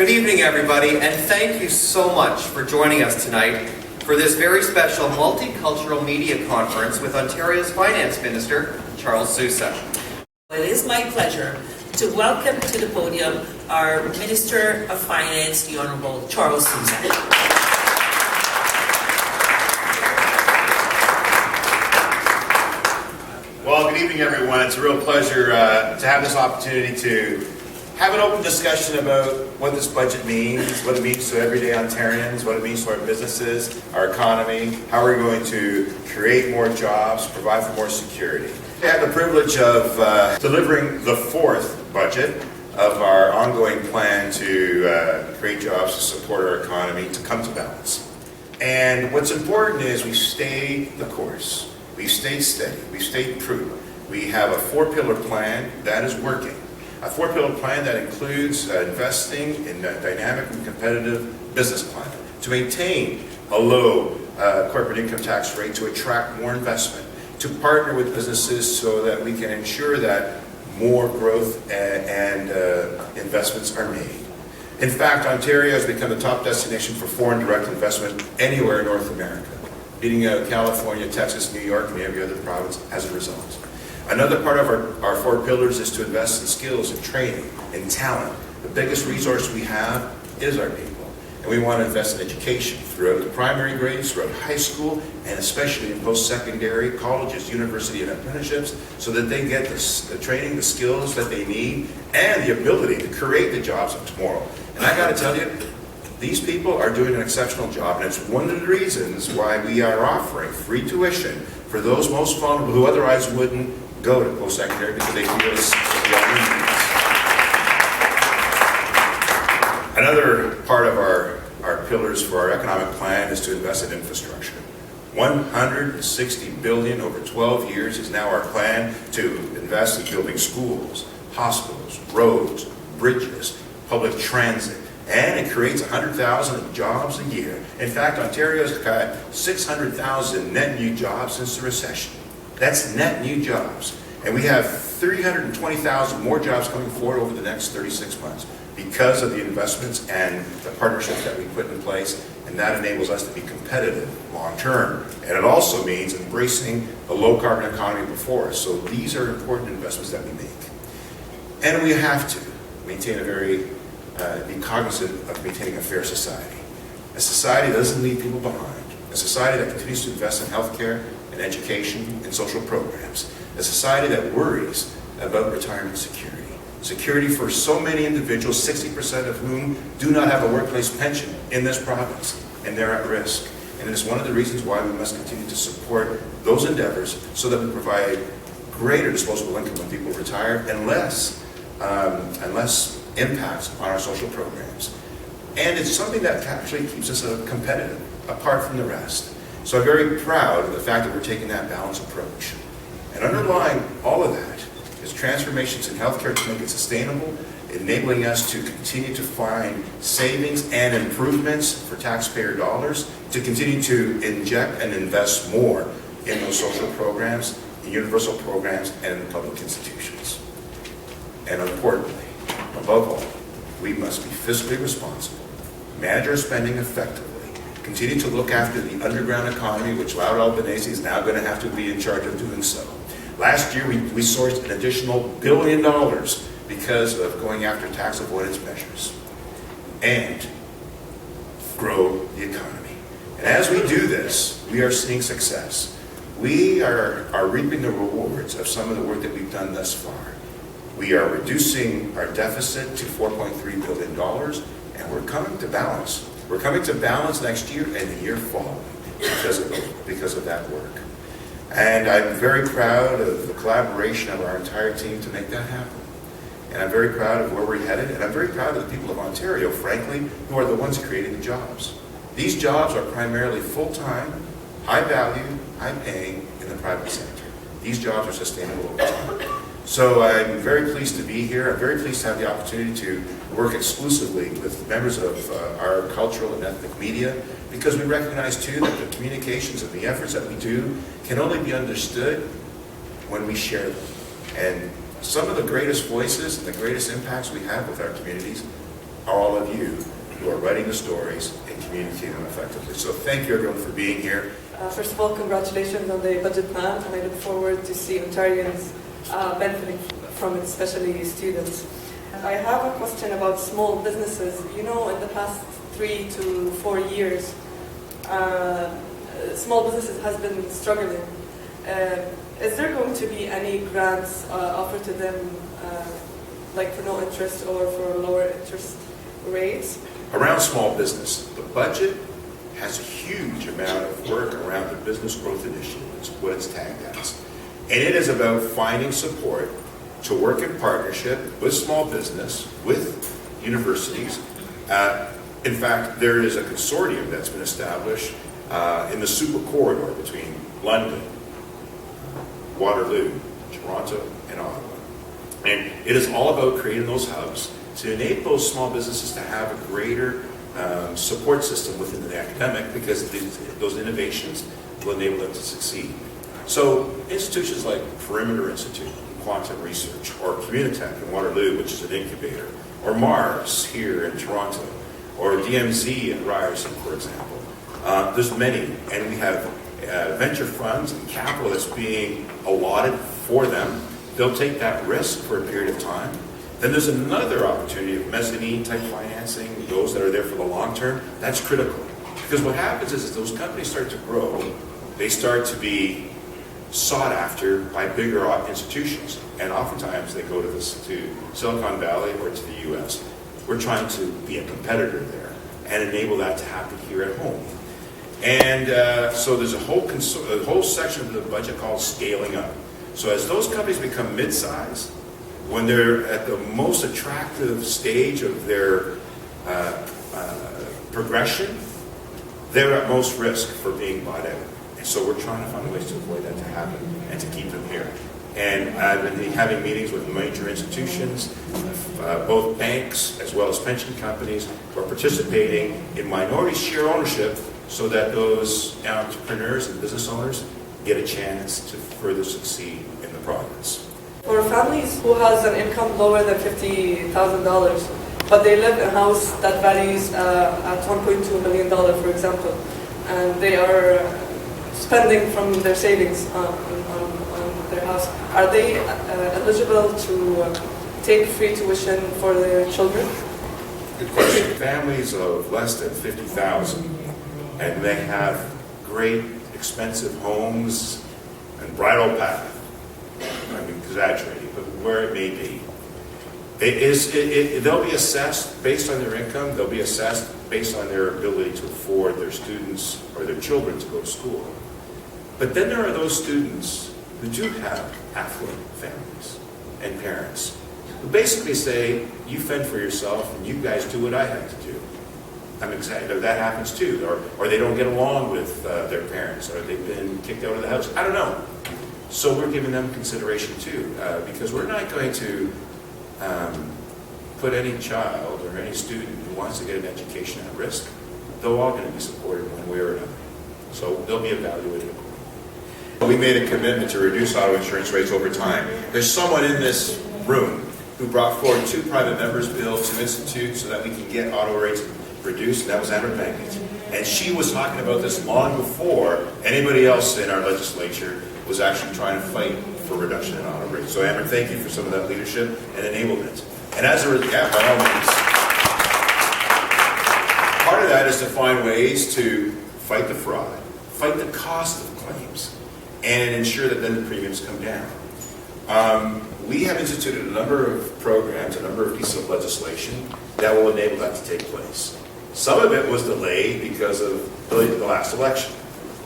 Good evening, everybody, and thank you so much for joining us tonight for this very special multicultural media conference with Ontario's Finance Minister, Charles Sousa. It is my pleasure to welcome to the podium our Minister of Finance, the Honourable Charles Sousa. Well, good evening, everyone. It's a real pleasure to have this opportunity to have an open discussion about what this budget means, what it means to everyday Ontarians, what it means to our businesses, our economy, how we're going to create more jobs, provide for more security. I have the privilege of delivering the fourth budget of our ongoing plan to create jobs to support our economy to come to balance. And what's important is we stayed the course. We've stayed steady. We've stayed prudent. We have a four-pillar plan that is working. A four-pillar plan that includes investing in a dynamic and competitive business climate to maintain a low corporate income tax rate, to attract more investment, to partner with businesses so that we can ensure that more growth and investments are made. In fact, Ontario has become the top destination for foreign direct investment anywhere in North America, beating out California, Texas, New York, and every other province as a result. Another part of our four pillars is to invest in skills and training and talent. The biggest resource we have is our people. And we want to invest in education throughout the primary grades, throughout high school, and especially in post-secondary, colleges, university, and apprenticeships, so that they get the training, the skills that they need, and the ability to create the jobs of tomorrow. And I got to tell you, these people are doing an exceptional job, and it's one of the reasons why we are offering free tuition for those most vulnerable who otherwise wouldn't go to post-secondary because they feel it's the Another part of our pillars for our economic plan is to invest in infrastructure. $160 billion over 12 years is now our plan to invest in building schools, hospitals, roads, bridges, public transit, and it creates 100,000 jobs a year. In fact, Ontario's got 600,000 net new jobs since the recession. That's net new jobs. And we have 320,000 more jobs coming forward over the next 36 months because of the investments and the partnerships that we put in place, and that enables us to be competitive long term. And it also means embracing the low carbon economy before us. So these are important investments that we make. And we have to maintain be cognizant of maintaining a fair society. A society that doesn't leave people behind. A society that continues to invest in healthcare, in education, and social programs. A society that worries about retirement security. Security for so many individuals, 60% of whom do not have a workplace pension in this province, and they're at risk. And it is one of the reasons why we must continue to support those endeavors so that we provide greater disposable income when people retire and less impacts on our social programs. And it's something that actually keeps us competitive, apart from the rest. So I'm very proud of the fact that we're taking that balanced approach. And underlying all of that is transformations in healthcare to make it sustainable, enabling us to continue to find savings and improvements for taxpayer dollars, to continue to inject and invest more in those social programs, in universal programs, and in public institutions. And importantly, above all, we must be fiscally responsible, manage our spending effectively, continue to look after the underground economy, which Loud Albanese is now going to have to be in charge of doing so. Last year, we sourced an additional $1 billion because of going after tax avoidance measures and grow the economy. And as we do this, we are seeing success. We are reaping the rewards of some of the work that we've done thus far. We are reducing our deficit to $4.3 billion, and we're coming to balance. We're coming to balance next year and the year following because of that work. And I'm very proud of the collaboration of our entire team to make that happen. And I'm very proud of where we're headed, and I'm very proud of the people of Ontario, frankly, who are the ones creating the jobs. These jobs are primarily full-time, high-value, high-paying in the private sector. These jobs are sustainable over time. So I'm very pleased to be here. I'm very pleased to have the opportunity to work exclusively with members of our cultural and ethnic media, because we recognize too that the communications and the efforts that we do can only be understood when we share them. And some of the greatest voices and the greatest impacts we have with our communities are all of you who are writing the stories and communicating them effectively. So thank you everyone for being here. First of all, congratulations on the budget plan, and I look forward to see Ontarians benefiting from it, especially students. I have a question about small businesses. You know, in the past 3 to 4 years, small businesses has been struggling. Is there going to be any grants offered to them, like for no interest or for lower interest rates? Around small business, the budget has a huge amount of work around the business growth initiative. It's what it's tagged as. And it is about finding support to work in partnership with small business, with universities. In fact, there is a consortium that's been established in the super corridor between London, Waterloo, Toronto, and Ottawa. And it is all about creating those hubs to enable those small businesses to have a greater support system within the academic, because those innovations will enable them to succeed. So institutions like Perimeter Institute, Quantum Research, or Communitech in Waterloo, which is an incubator, or Mars here in Toronto, or DMZ in Ryerson, for example. There's many, and we have venture funds and capital that's being allotted for them. They'll take that risk for a period of time. Then there's another opportunity of mezzanine type financing, those that are there for the long term. That's critical. Because what happens is those companies start to grow, they start to be sought after by bigger institutions. And oftentimes they go to Silicon Valley or to the US. We're trying to be a competitor there and enable that to happen here at home. And so there's a whole section of the budget called scaling up. So as those companies become mid-size, when they're at the most attractive stage of their progression, they're at most risk for being bought out. And so we're trying to find ways to avoid that to happen and to keep them here. And I've been having meetings with major institutions, both banks as well as pension companies, who are participating in minority share ownership so that those entrepreneurs and business owners get a chance to further succeed in the province. For families who has an income lower than $50,000, but they live in a house that values at $1.2 million, for example, and they are spending from their savings on their house, are they eligible to take free tuition for their children? Good question. Families of less than 50,000, and they have great expensive homes and bridal path. I'm exaggerating, but where it may be. They'll be assessed based on their income. They'll be assessed based on their ability to afford their students or their children to go to school. But then there are those students who do have affluent families and parents who basically say, you fend for yourself and you guys do what I have to do. I'm excited. That happens too. Or they don't get along with their parents, or they've been kicked out of the house. I don't know. So we're giving them consideration too, because we're not going to put any child or any student who wants to get an education at risk. They're all going to be supported one way or another. So they'll be evaluated accordingly. We made a commitment to reduce auto insurance rates over time. There's someone in this room who brought forward 2 private members' bills to institute so that we can get auto rates reduced, and that was Amber Bankage. And she was talking about this long before anybody else in our legislature was actually trying to fight for reduction in auto rates. So Amber, thank you for some of that leadership and enablement. And as a result, by all means, part of that is to find ways to fight the fraud, fight the cost of claims, and ensure that then the premiums come down. We have instituted a number of programs, a number of pieces of legislation that will enable that to take place. Some of it was delayed because of the last election.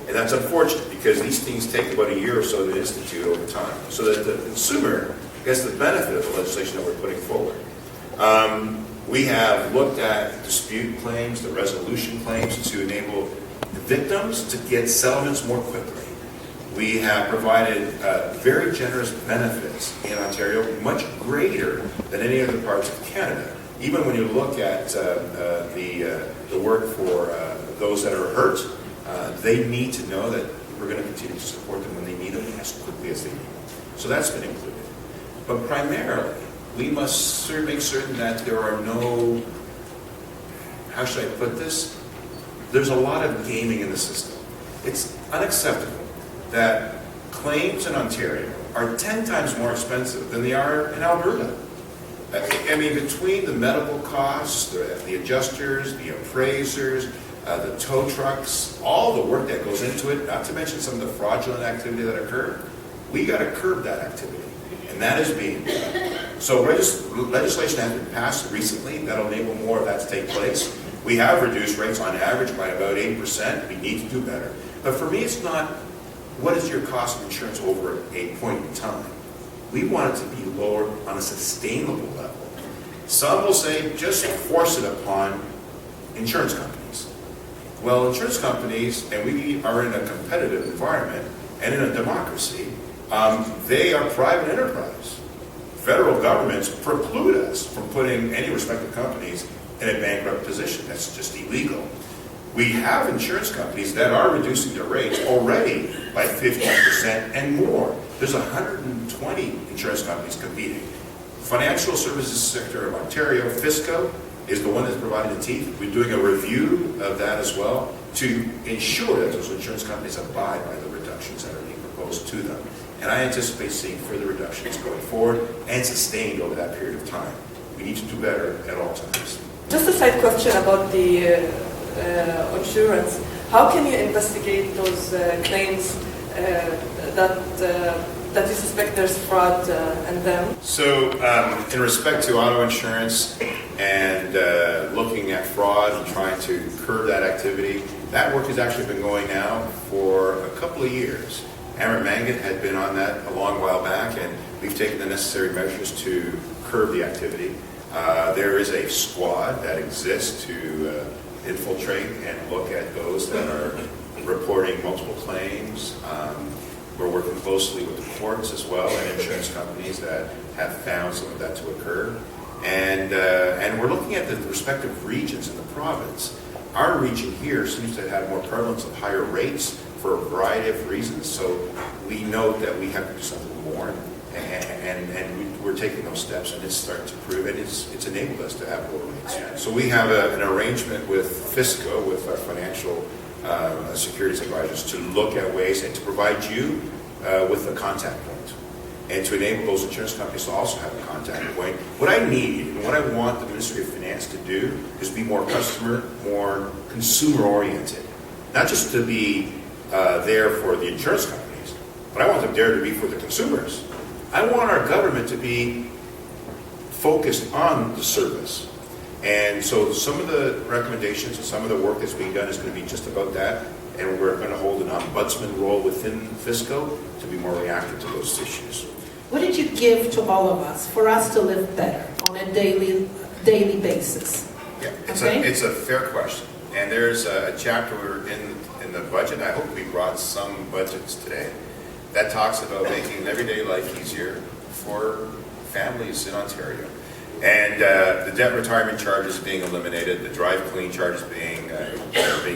And that's unfortunate because these things take about a year or so to institute over time, so that the consumer gets the benefit of the legislation that we're putting forward. We have looked at dispute claims, the resolution claims, to enable the victims to get settlements more quickly. We have provided very generous benefits in Ontario, much greater than any other parts of Canada. Even when you look at the work for those that are hurt, they need to know that we're going to continue to support them when they need them as quickly as they need them. So that's been included. But primarily, we must make certain that there are no how should I put this? There's a lot of gaming in the system. It's unacceptable that claims in Ontario are 10 times more expensive than they are in Alberta. I mean, between the medical costs, the adjusters, the appraisers, the tow trucks, all the work that goes into it, not to mention some of the fraudulent activity that occurred, we got to curb that activity, and that is being done. So legislation has been passed recently that'll enable more of that to take place. We have reduced rates on average by about 8%. We need to do better. But for me, it's not what is your cost of insurance over a point in time. We want it to be lower on a sustainable level. Some will say just force it upon insurance companies. Well, insurance companies, and we are in a competitive environment and in a democracy, they are private enterprise. Federal governments preclude us from putting any respective companies in a bankrupt position. That's just illegal. We have insurance companies that are reducing their rates already by 50% and more. There's 120 insurance companies competing. Financial services sector of Ontario, Fisco, is the one that's providing the teeth. We're doing a review of that as well to ensure that those insurance companies abide by the reductions that are being proposed to them. And I anticipate seeing further reductions going forward and sustained over that period of time. We need to do better at all times. Just a side question about the insurance. How can you investigate those claims that you suspect there's fraud in them? So, in respect to auto insurance and looking at fraud and trying to curb that activity, that work has actually been going now for a couple of years. Amrit Mangat had been on that a long while back, and we've taken the necessary measures to curb the activity. There is a squad that exists to infiltrate and look at those that are reporting multiple claims. We're working closely with the courts as well and insurance companies that have found some of that to occur. And we're looking at the respective regions in the province. Our region here seems to have more prevalence of higher rates for a variety of reasons. So we know that we have to do something more. And we're taking those steps, and it's starting to prove it. It's enabled us to have lower rates. So we have an arrangement with Fisco, with our financial securities advisors, to look at ways and to provide you with a contact point, and to enable those insurance companies to also have a contact point. What I need and what I want the Ministry of Finance to do is be more customer, more consumer-oriented. Not just to be there for the insurance companies, but I want them there to be for the consumers. I want our government to be focused on the service. And so some of the recommendations and some of the work that's being done is going to be just about that. And we're going to hold an ombudsman role within Fisco to be more reactive to those issues. What did you give to all of us for us to live better on a daily basis? Yeah, it's a fair question. And there's a chapter in the budget. I hope we brought some budgets today that talks about making everyday life easier for families in Ontario. And the debt retirement charge is being eliminated. The drive clean charge is being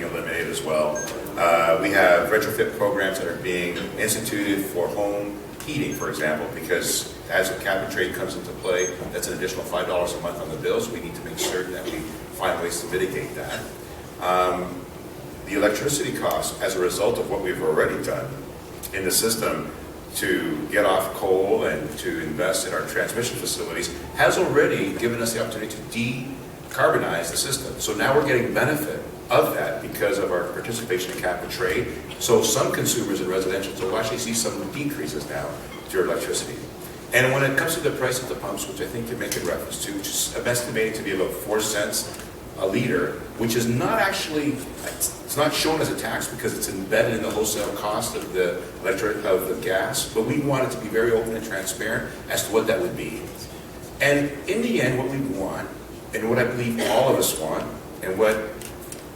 eliminated as well. We have retrofit programs that are being instituted for home heating, for example, because as a cap and trade comes into play, that's an additional $5 a month on the bills. We need to make certain that we find ways to mitigate that. The electricity costs, as a result of what we've already done in the system to get off coal and to invest in our transmission facilities, has already given us the opportunity to decarbonize the system. So now we're getting benefit of that because of our participation in cap and trade. So some consumers and residentials will actually see some decreases now to your electricity. And when it comes to the price of the pumps, which I think you're making reference to, which is estimated to be about 4 cents a liter, which is not actually, it's not shown as a tax because it's embedded in the wholesale cost of the gas, but we want it to be very open and transparent as to what that would be. And in the end, what we want, and what I believe all of us want, and what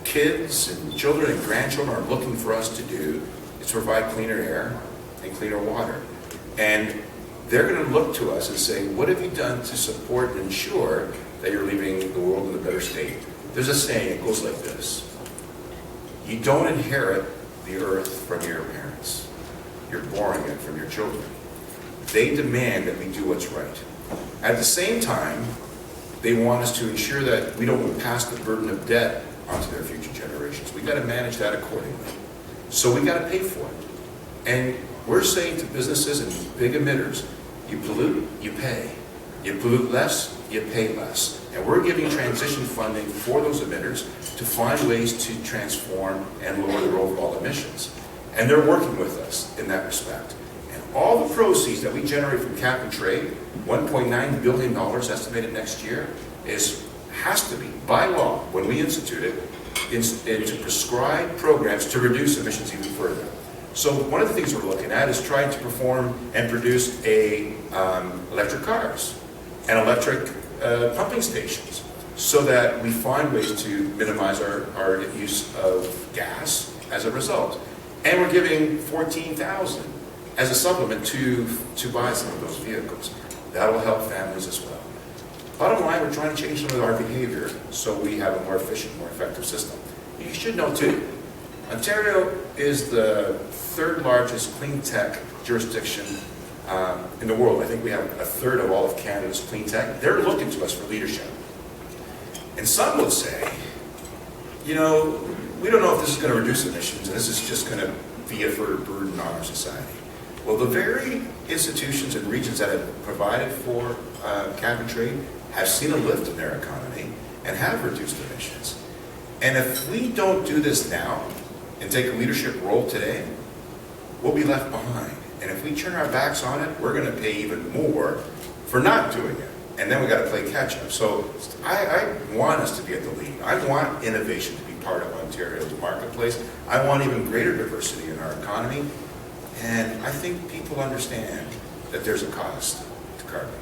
kids and children and grandchildren are looking for us to do, is provide cleaner air and cleaner water. And they're going to look to us and say, what have you done to support and ensure that you're leaving the world in a better state? There's a saying, it goes like this: you don't inherit the earth from your parents, you're borrowing it from your children. They demand that we do what's right. At the same time, They want us to ensure that we don't pass the burden of debt onto their future generations. We got to manage that accordingly. So we got to pay for it. And we're saying to businesses and big emitters, you pollute, you pay. You pollute less, you pay less. And we're giving transition funding for those emitters to find ways to transform and lower their overall emissions. And they're working with us in that respect. And all the proceeds that we generate from cap and trade, $1.9 billion estimated next year, has to be, by law, when we institute it, to prescribe programs to reduce emissions even further. So one of the things we're looking at is trying to perform and produce electric cars and electric pumping stations so that we find ways to minimize our use of gas as a result. And we're giving $14,000 as a supplement to buy some of those vehicles. That'll help families as well. Bottom line, we're trying to change some of our behavior so we have a more efficient, more effective system. You should know too, Ontario is the third largest clean tech jurisdiction in the world. I think we have a third of all of Canada's clean tech. They're looking to us for leadership. And some would say, you know, we don't know if this is going to reduce emissions, and this is just going to be a further burden on our society. Well, the very institutions and regions that have provided for cap and trade have seen a lift in their economy and have reduced emissions. And if we don't do this now and take a leadership role today, we'll be left behind. And if we turn our backs on it, we're going to pay even more for not doing it. And then we got to play catch up. So I want us to be at the lead. I want innovation to be part of Ontario's marketplace. I want even greater diversity in our economy. And I think people understand that there's a cost to carbon.